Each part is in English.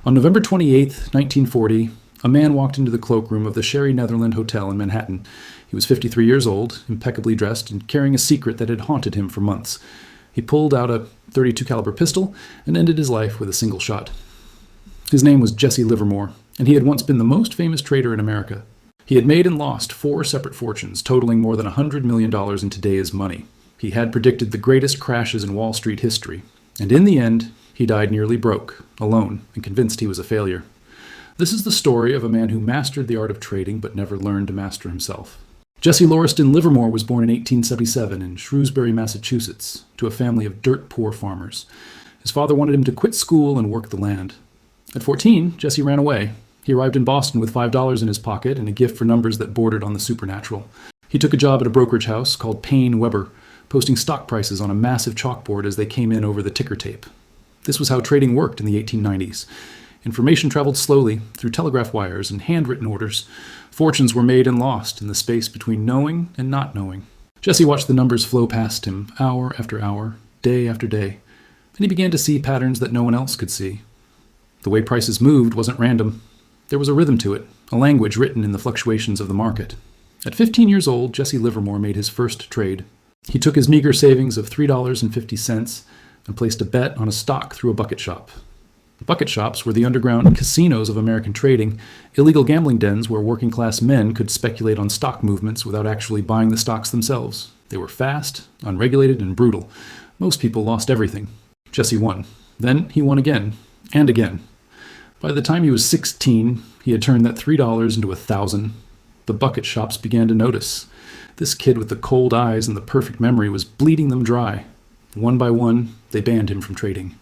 On November 28, 1940, a man walked into the cloakroom of the Sherry Netherland Hotel in Manhattan. He was 53 years old, impeccably dressed, and carrying a secret that had haunted him for months. He pulled out a .32 caliber pistol and ended his life with a single shot. His name was Jesse Livermore, and he had once been the most famous trader in America. He had made and lost 4 separate fortunes, totaling more than $100 million in today's money. He had predicted the greatest crashes in Wall Street history, and in the end, he died nearly broke, alone, and convinced he was a failure. This is the story of a man who mastered the art of trading but never learned to master himself. Jesse Livermore was born in 1877 in Shrewsbury, Massachusetts, to a family of dirt-poor farmers. His father wanted him to quit school and work the land. At 14, Jesse ran away. He arrived in Boston with $5 in his pocket and a gift for numbers that bordered on the supernatural. He took a job at a brokerage house called Payne Weber, posting stock prices on a massive chalkboard as they came in over the ticker tape. This was how trading worked in the 1890s. Information traveled slowly through telegraph wires and handwritten orders. Fortunes were made and lost in the space between knowing and not knowing. Jesse watched the numbers flow past him, hour after hour, day after day, and he began to see patterns that no one else could see. The way prices moved wasn't random. There was a rhythm to it, a language written in the fluctuations of the market. At 15 years old, Jesse Livermore made his first trade. He took his meager savings of $3.50 and placed a bet on a stock through a bucket shop. Bucket shops were the underground casinos of American trading, illegal gambling dens where working-class men could speculate on stock movements without actually buying the stocks themselves. They were fast, unregulated, and brutal. Most people lost everything. Jesse won. Then he won again, and again. By the time he was 16, he had turned that $3 into $1,000. The bucket shops began to notice. This kid with the cold eyes and the perfect memory was bleeding them dry. One by one, they banned him from trading.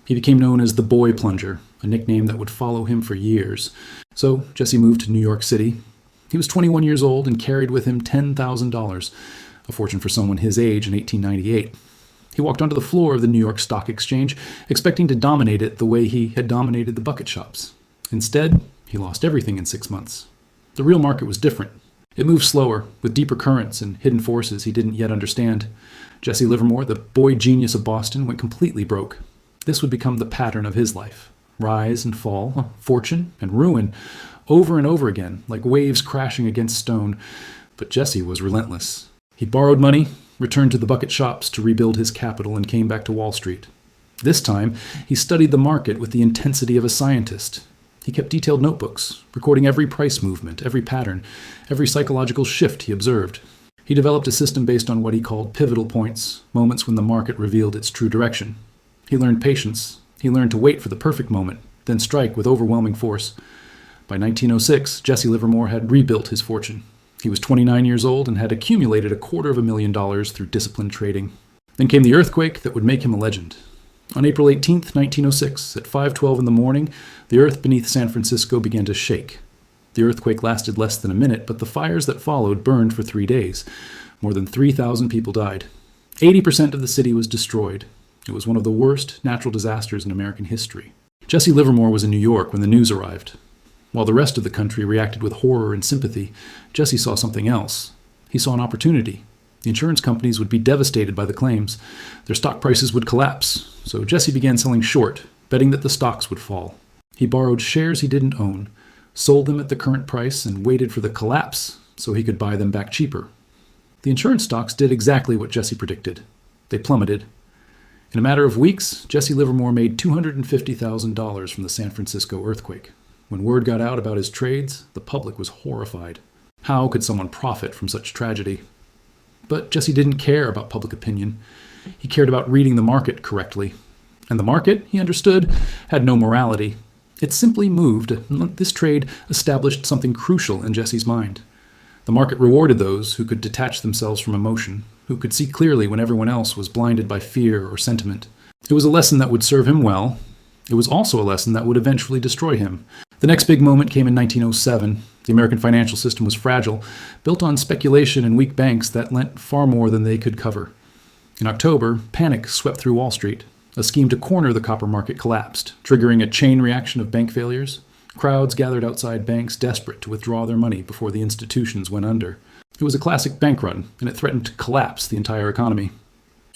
He became known as the Boy Plunger, a nickname that would follow him for years. So Jesse moved to New York City. He was 21 years old and carried with him $10,000, a fortune for someone his age in 1898. He walked onto the floor of the New York Stock Exchange, expecting to dominate it the way he had dominated the bucket shops. Instead, he lost everything in 6 months. The real market was different. It moved slower, with deeper currents and hidden forces he didn't yet understand. Jesse Livermore, the boy genius of Boston, went completely broke. This would become the pattern of his life. Rise and fall, fortune and ruin, over and over again, like waves crashing against stone. But Jesse was relentless. He borrowed money, returned to the bucket shops to rebuild his capital, and came back to Wall Street. This time, he studied the market with the intensity of a scientist. He kept detailed notebooks, recording every price movement, every pattern, every psychological shift he observed. He developed a system based on what he called pivotal points, moments when the market revealed its true direction. He learned patience. He learned to wait for the perfect moment, then strike with overwhelming force. By 1906, Jesse Livermore had rebuilt his fortune. He was 29 years old and had accumulated $250,000 through disciplined trading. Then came the earthquake that would make him a legend. On April 18, 1906, at 5:12 in the morning, the earth beneath San Francisco began to shake. The earthquake lasted less than a minute, but the fires that followed burned for 3 days. More than 3,000 people died. 80% of the city was destroyed. It was one of the worst natural disasters in American history. Jesse Livermore was in New York when the news arrived. While the rest of the country reacted with horror and sympathy, Jesse saw something else. He saw an opportunity. The insurance companies would be devastated by the claims. Their stock prices would collapse. So Jesse began selling short, betting that the stocks would fall. He borrowed shares he didn't own, sold them at the current price, and waited for the collapse so he could buy them back cheaper. The insurance stocks did exactly what Jesse predicted. They plummeted. In a matter of weeks, Jesse Livermore made $250,000 from the San Francisco earthquake. When word got out about his trades, the public was horrified. How could someone profit from such tragedy? But Jesse didn't care about public opinion. He cared about reading the market correctly. And the market, he understood, had no morality. It simply moved. This trade established something crucial in Jesse's mind. The market rewarded those who could detach themselves from emotion, who could see clearly when everyone else was blinded by fear or sentiment. It was a lesson that would serve him well. It was also a lesson that would eventually destroy him. The next big moment came in 1907. The American financial system was fragile, built on speculation and weak banks that lent far more than they could cover. In October, panic swept through Wall Street. A scheme to corner the copper market collapsed, triggering a chain reaction of bank failures. Crowds gathered outside banks desperate to withdraw their money before the institutions went under. It was a classic bank run, and it threatened to collapse the entire economy.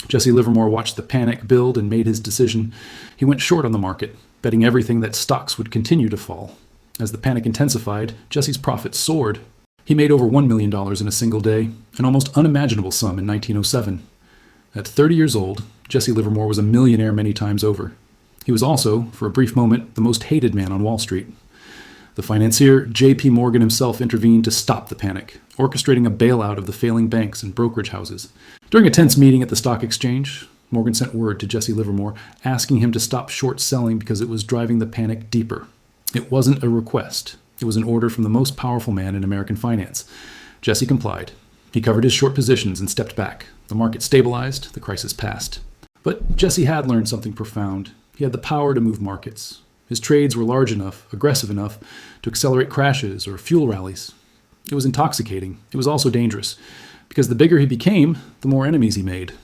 Jesse Livermore watched the panic build and made his decision. He went short on the market, betting everything that stocks would continue to fall. As the panic intensified, Jesse's profits soared. He made over $1 million in a single day, an almost unimaginable sum in 1907. At 30 years old, Jesse Livermore was a millionaire many times over. He was also, for a brief moment, the most hated man on Wall Street. The financier J.P. Morgan himself intervened to stop the panic, orchestrating a bailout of the failing banks and brokerage houses. During a tense meeting at the stock exchange, Morgan sent word to Jesse Livermore asking him to stop short selling because it was driving the panic deeper. It wasn't a request. It was an order from the most powerful man in American finance. Jesse complied. He covered his short positions and stepped back. The market stabilized. The crisis passed. But Jesse had learned something profound. He had the power to move markets. His trades were large enough, aggressive enough, to accelerate crashes or fuel rallies. It was intoxicating. It was also dangerous, because the bigger he became, the more enemies he made.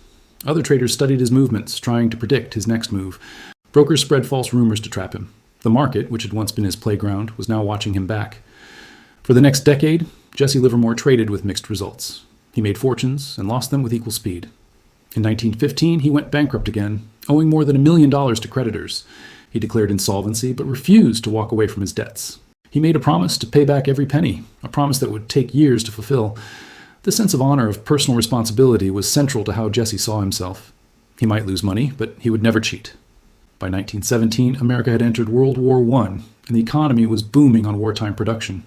Other traders studied his movements, trying to predict his next move. Brokers spread false rumors to trap him. The market, which had once been his playground, was now watching him back. For the next decade, Jesse Livermore traded with mixed results. He made fortunes and lost them with equal speed. In 1915, he went bankrupt again, owing more than $1 million to creditors. He declared insolvency, but refused to walk away from his debts. He made a promise to pay back every penny, a promise that would take years to fulfill. The sense of honor of personal responsibility was central to how Jesse saw himself. He might lose money, but he would never cheat. By 1917, America had entered World War I, and the economy was booming on wartime production.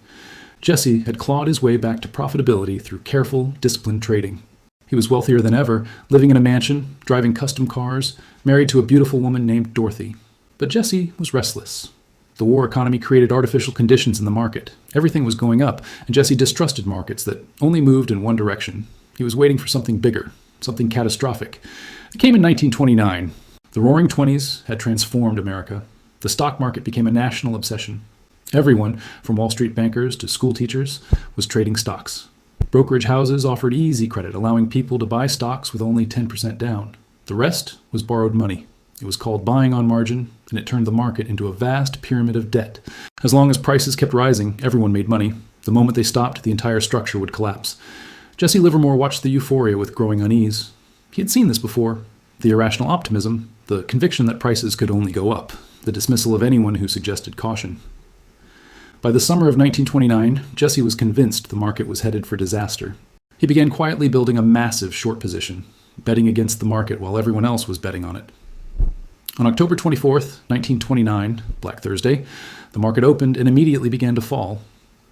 Jesse had clawed his way back to profitability through careful, disciplined trading. He was wealthier than ever, living in a mansion, driving custom cars, married to a beautiful woman named Dorothy. But Jesse was restless. The war economy created artificial conditions in the market. Everything was going up, and Jesse distrusted markets that only moved in one direction. He was waiting for something bigger, something catastrophic. It came in 1929. The Roaring Twenties had transformed America. The stock market became a national obsession. Everyone, from Wall Street bankers to school teachers, was trading stocks. Brokerage houses offered easy credit, allowing people to buy stocks with only 10% down. The rest was borrowed money. It was called buying on margin, and it turned the market into a vast pyramid of debt. As long as prices kept rising, everyone made money. The moment they stopped, the entire structure would collapse. Jesse Livermore watched the euphoria with growing unease. He had seen this before. The irrational optimism, the conviction that prices could only go up, the dismissal of anyone who suggested caution. By the summer of 1929, Jesse was convinced the market was headed for disaster. He began quietly building a massive short position, betting against the market while everyone else was betting on it. On October 24th, 1929, Black Thursday, the market opened and immediately began to fall.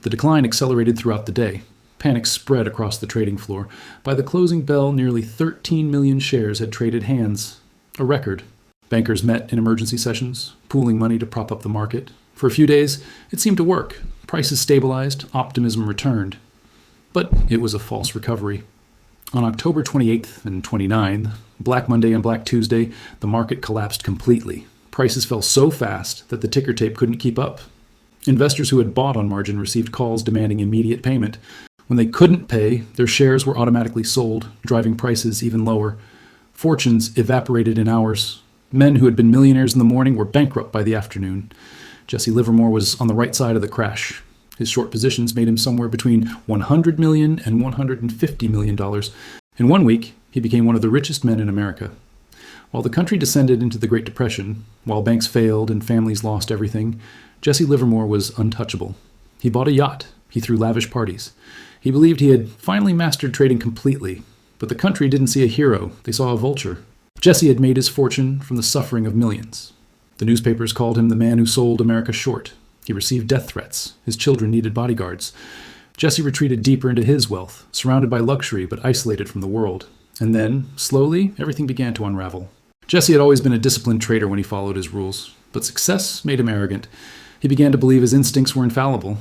The decline accelerated throughout the day. Panic spread across the trading floor. By the closing bell, nearly 13 million shares had traded hands, a record. Bankers met in emergency sessions, pooling money to prop up the market. For a few days, it seemed to work. Prices stabilized, optimism returned. But it was a false recovery. On October 28th and 29th, Black Monday and Black Tuesday, the market collapsed completely. Prices fell so fast that the ticker tape couldn't keep up. Investors who had bought on margin received calls demanding immediate payment. When they couldn't pay, their shares were automatically sold, driving prices even lower. Fortunes evaporated in hours. Men who had been millionaires in the morning were bankrupt by the afternoon. Jesse Livermore was on the right side of the crash. His short positions made him somewhere between $100 million and $150 million. In 1 week, he became one of the richest men in America. While the country descended into the Great Depression, while banks failed and families lost everything, Jesse Livermore was untouchable. He bought a yacht. He threw lavish parties. He believed he had finally mastered trading completely, but the country didn't see a hero. They saw a vulture. Jesse had made his fortune from the suffering of millions. The newspapers called him the man who sold America short. He received death threats. His children needed bodyguards. Jesse retreated deeper into his wealth, surrounded by luxury but isolated from the world. And then, slowly, everything began to unravel. Jesse had always been a disciplined trader when he followed his rules, but success made him arrogant. He began to believe his instincts were infallible.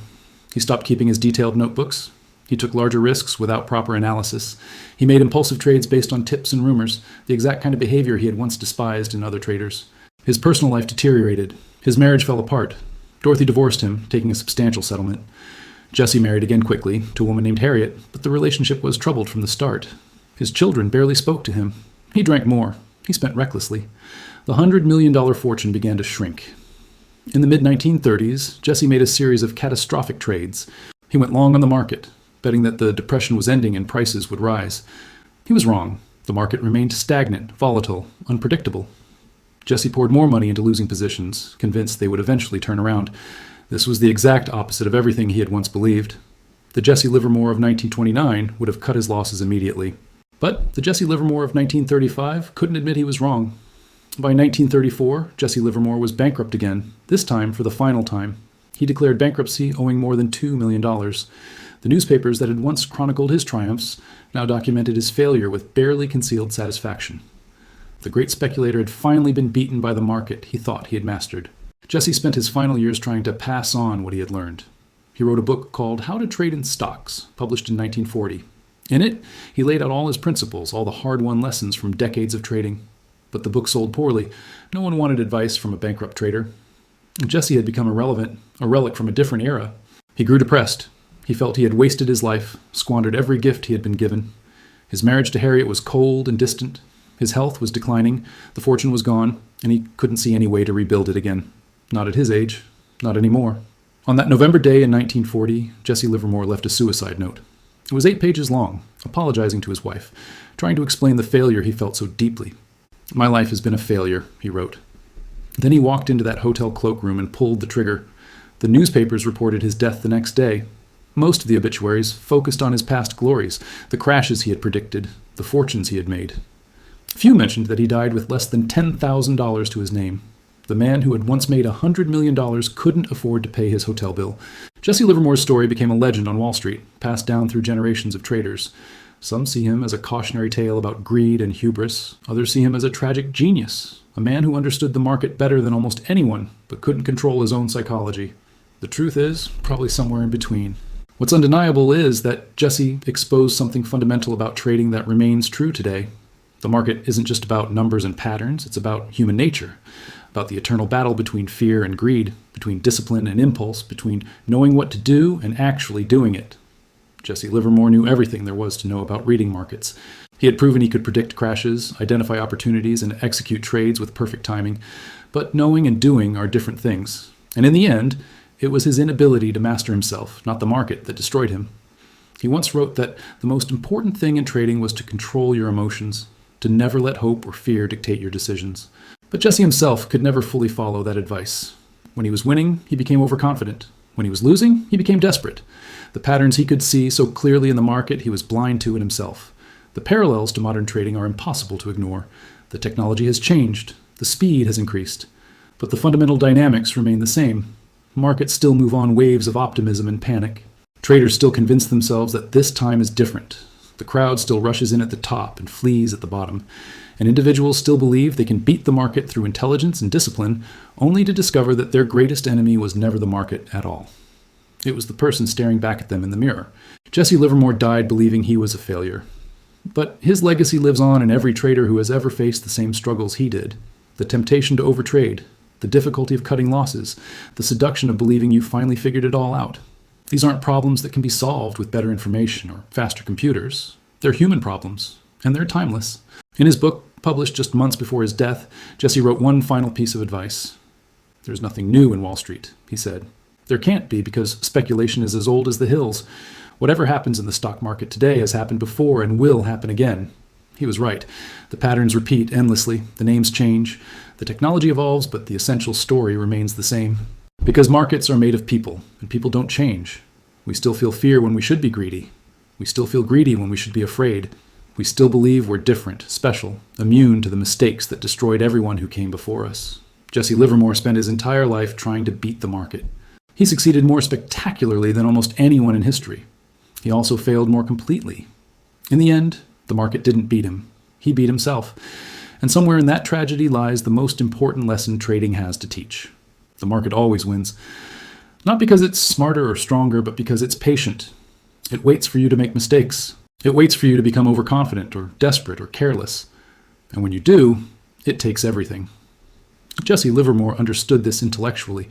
He stopped keeping his detailed notebooks. He took larger risks without proper analysis. He made impulsive trades based on tips and rumors, the exact kind of behavior he had once despised in other traders. His personal life deteriorated. His marriage fell apart. Dorothy divorced him, taking a substantial settlement. Jesse married again quickly, to a woman named Harriet, but the relationship was troubled from the start. His children barely spoke to him. He drank more. He spent recklessly. The $100 million fortune began to shrink. In the mid-1930s, Jesse made a series of catastrophic trades. He went long on the market, betting that the depression was ending and prices would rise. He was wrong. The market remained stagnant, volatile, unpredictable. Jesse poured more money into losing positions, convinced they would eventually turn around. This was the exact opposite of everything he had once believed. The Jesse Livermore of 1929 would have cut his losses immediately. But the Jesse Livermore of 1935 couldn't admit he was wrong. By 1934, Jesse Livermore was bankrupt again, this time for the final time. He declared bankruptcy, owing more than $2 million. The newspapers that had once chronicled his triumphs now documented his failure with barely concealed satisfaction. The great speculator had finally been beaten by the market he thought he had mastered. Jesse spent his final years trying to pass on what he had learned. He wrote a book called How to Trade in Stocks, published in 1940. In it, he laid out all his principles, all the hard-won lessons from decades of trading. But the book sold poorly. No one wanted advice from a bankrupt trader. Jesse had become irrelevant, a relic from a different era. He grew depressed. He felt he had wasted his life, squandered every gift he had been given. His marriage to Harriet was cold and distant. His health was declining, the fortune was gone, and he couldn't see any way to rebuild it again. Not at his age. Not anymore. On that November day in 1940, Jesse Livermore left a suicide note. It was 8 pages long, apologizing to his wife, trying to explain the failure he felt so deeply. "My life has been a failure," he wrote. Then he walked into that hotel cloakroom and pulled the trigger. The newspapers reported his death the next day. Most of the obituaries focused on his past glories, the crashes he had predicted, the fortunes he had made. Few mentioned that he died with less than $10,000 to his name. The man who had once made $100 million couldn't afford to pay his hotel bill. Jesse Livermore's story became a legend on Wall Street, passed down through generations of traders. Some see him as a cautionary tale about greed and hubris. Others see him as a tragic genius, a man who understood the market better than almost anyone, but couldn't control his own psychology. The truth is, probably somewhere in between. What's undeniable is that Jesse exposed something fundamental about trading that remains true today. The market isn't just about numbers and patterns, it's about human nature, about the eternal battle between fear and greed, between discipline and impulse, between knowing what to do and actually doing it. Jesse Livermore knew everything there was to know about reading markets. He had proven he could predict crashes, identify opportunities, and execute trades with perfect timing. But knowing and doing are different things. And in the end, it was his inability to master himself, not the market, that destroyed him. He once wrote that the most important thing in trading was to control your emotions, to never let hope or fear dictate your decisions. But Jesse himself could never fully follow that advice. When he was winning, he became overconfident. When he was losing, he became desperate. The patterns he could see so clearly in the market, he was blind to in himself. The parallels to modern trading are impossible to ignore. The technology has changed. The speed has increased. But the fundamental dynamics remain the same. Markets still move on waves of optimism and panic. Traders still convince themselves that this time is different. The crowd still rushes in at the top and flees at the bottom. And individuals still believe they can beat the market through intelligence and discipline, only to discover that their greatest enemy was never the market at all. It was the person staring back at them in the mirror. Jesse Livermore died believing he was a failure. But his legacy lives on in every trader who has ever faced the same struggles he did. The temptation to overtrade, the difficulty of cutting losses, the seduction of believing you finally figured it all out. These aren't problems that can be solved with better information or faster computers. They're human problems, and they're timeless. In his book, published just months before his death, Jesse wrote one final piece of advice. "There's nothing new in Wall Street," he said. "There can't be, because speculation is as old as the hills. Whatever happens in the stock market today has happened before and will happen again." He was right. The patterns repeat endlessly. The names change. The technology evolves, but the essential story remains the same. Because markets are made of people, and people don't change. We still feel fear when we should be greedy. We still feel greedy when we should be afraid. We still believe we're different, special, immune to the mistakes that destroyed everyone who came before us. Jesse Livermore spent his entire life trying to beat the market. He succeeded more spectacularly than almost anyone in history. He also failed more completely. In the end, the market didn't beat him. He beat himself. And somewhere in that tragedy lies the most important lesson trading has to teach. The market always wins. Not because it's smarter or stronger, but because it's patient. It waits for you to make mistakes. It waits for you to become overconfident or desperate or careless. And when you do, it takes everything. Jesse Livermore understood this intellectually,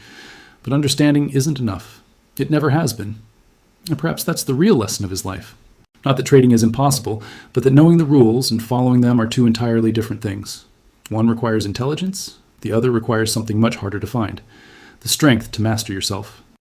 but understanding isn't enough. It never has been. And perhaps that's the real lesson of his life. Not that trading is impossible, but that knowing the rules and following them are two entirely different things. One requires intelligence, the other requires something much harder to find: the strength to master yourself.